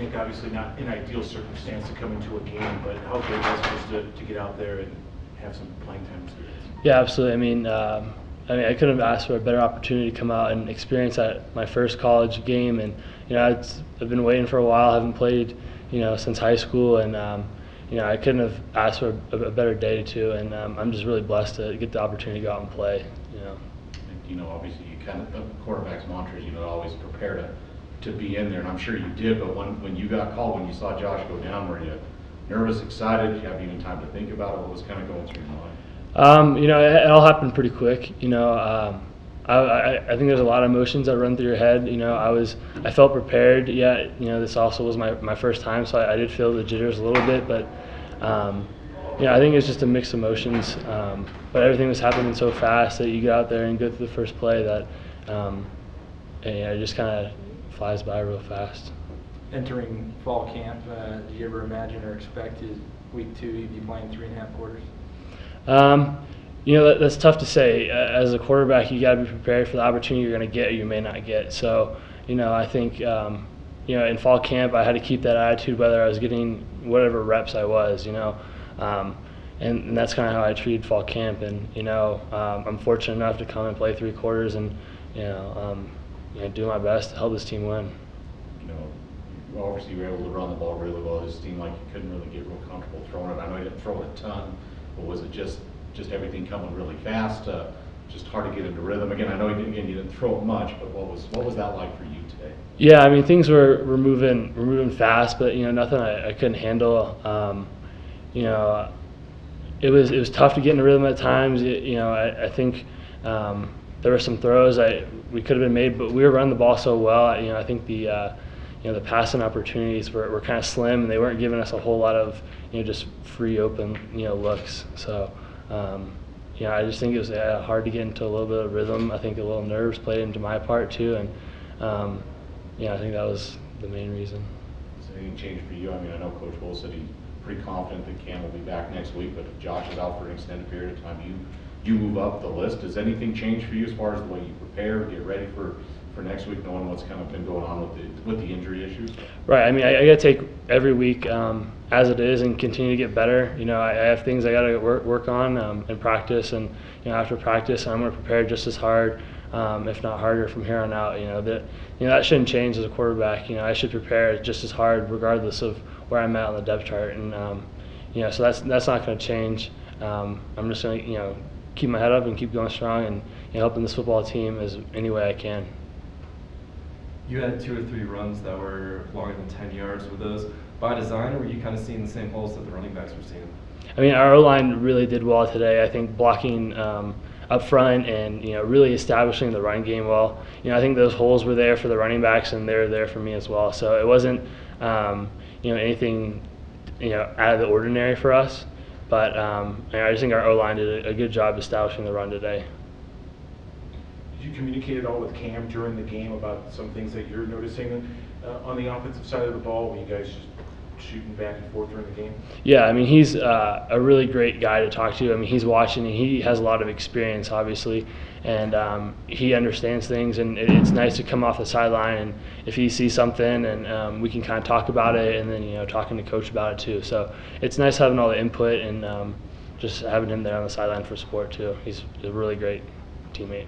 think obviously not an ideal circumstance to come into a game, but how good was it just to get out there and have some playing time experience? Yeah, absolutely. I couldn't have asked for a better opportunity to come out and experience that my first college game, and I've been waiting for a while. I haven't played since high school, and I couldn't have asked for a better day too. And I'm just really blessed to get the opportunity to go out and play. Obviously you kind of, the quarterback's mantra is always prepare to be in there, and I'm sure you did. But when you got called, when you saw Josh go down, were you nervous, excited? Did you have even time to think about it? What was kind of going through your mind? It all happened pretty quick. I think there's a lot of emotions that run through your head. I felt prepared. Yeah, this also was my first time, so I did feel the jitters a little bit. But I think it's just a mix of emotions. But everything was happening so fast that you get out there and go through the first play that it just kind of flies by real fast. Entering fall camp, did you ever imagine or expect week 2 you'd be playing 3.5 quarters? That's tough to say. As a quarterback, you got to be prepared for the opportunity you're going to get or you may not get. So, I think, in fall camp, I had to keep that attitude whether I was getting whatever reps I was, and that's kind of how I treated fall camp. And, I'm fortunate enough to come and play 3 quarters and, do my best to help this team win. Obviously you were able to run the ball really well. It just seemed like you couldn't really get real comfortable throwing it. I know you didn't throw it a ton, but was it just everything coming really fast, just hard to get into rhythm? Again, I know you didn't throw it much, but what was that like for you today? Yeah, things were moving fast, but nothing I couldn't handle. It was tough to get in the rhythm at times. I think there were some throws we could have been made, but we were running the ball so well. I think the passing opportunities were kind of slim, and they weren't giving us a whole lot of just free open looks. So I just think it was hard to get into a little bit of rhythm. I think a little nerves played into my part too, and I think that was the main reason. Has anything changed for you? I know Coach Bull said he's pretty confident that Cam will be back next week, but if Josh is out for an extended period of time, you move up the list. Does anything change for you as far as the way you prepare, get ready for next week, knowing what's kind of been going on with the injury issues? Right. I got to take every week as it is and continue to get better. I have things I got to work on in practice, and after practice, I'm going to prepare just as hard, if not harder, from here on out. That shouldn't change as a quarterback. I should prepare just as hard regardless of where I'm at on the depth chart, and so that's not going to change. I'm just going to keep my head up and keep going strong and helping this football team as any way I can. You had 2 or 3 runs that were longer than 10 yards. Were those by design, or were you kind of seeing the same holes that the running backs were seeing? Our O-line really did well today. I think blocking up front and really establishing the run game well. I think those holes were there for the running backs, and they were there for me as well. So it wasn't anything out of the ordinary for us. But I just think our O-line did a good job establishing the run today. Did you communicate at all with Cam during the game about some things that you're noticing on the offensive side of the ball? Were you guys just shooting back and forth during the game? Yeah, he's a really great guy to talk to. He's watching, and he has a lot of experience, obviously, and he understands things, and it's nice to come off the sideline, and if he sees something, and we can kind of talk about it, and then talking to Coach about it too. So it's nice having all the input and just having him there on the sideline for support too. He's a really great teammate.